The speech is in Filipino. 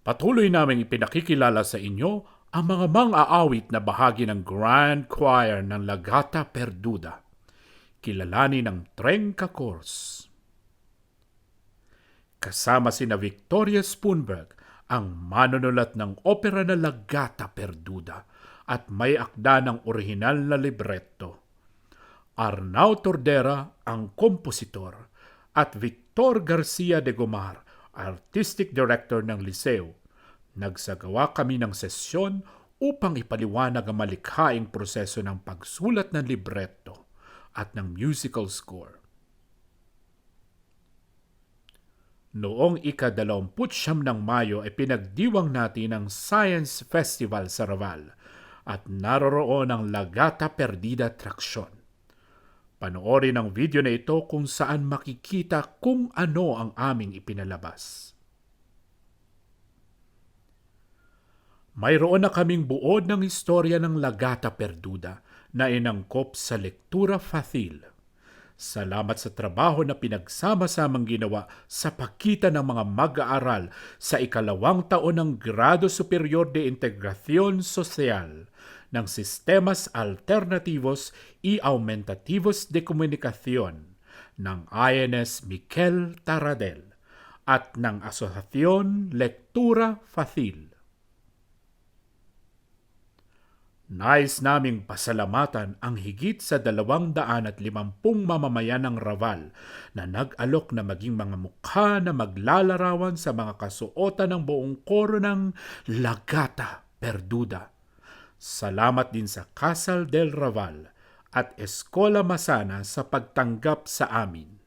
Patuloy naming ipinakikilala sa inyo ang mga mang-aawit na bahagi ng Grand Choir ng Lagata Perduda. Kilalanin ng Trenca Course. Kasama sina Victoria Spoonberg, ang manunulat ng opera na Lagata Perduda at may akda ng orihinal na libretto. Arnau Tordera, ang kompositor, at Victor Garcia de Gomar, Artistic Director ng Liceo. Nagsagawa kami ng sesyon upang ipaliwanag ang malikhaing proseso ng pagsulat ng libretto at ng musical score. Noong ika-29 ng Mayo ay pinagdiwang natin ang Science Festival sa Raval at naroroon ang Lagata Perdida Traksyon. Panoorin ang video na ito kung saan makikita kung ano ang aming ipinalabas. Mayroon na kaming buod ng istorya ng Lagata Perduda na inangkop sa lektura facile. Salamat sa trabaho na pinagsama-samang ginawa sa pagitan ng mga mag-aaral sa ikalawang taon ng Grado Superior de Integración Social ng Sistemas Alternativos y Aumentativos de Comunicación ng INS Miquel Taradel at ng Asociación Lectura Facil. Nais naming pasalamatan ang higit sa 250 mamamayan ng Raval na nag-alok na maging mga mukha na maglalarawan sa mga kasuotan ng buong koro ng Lagata Perduda. Salamat din sa Casal del Raval at Escola Masana sa pagtanggap sa amin.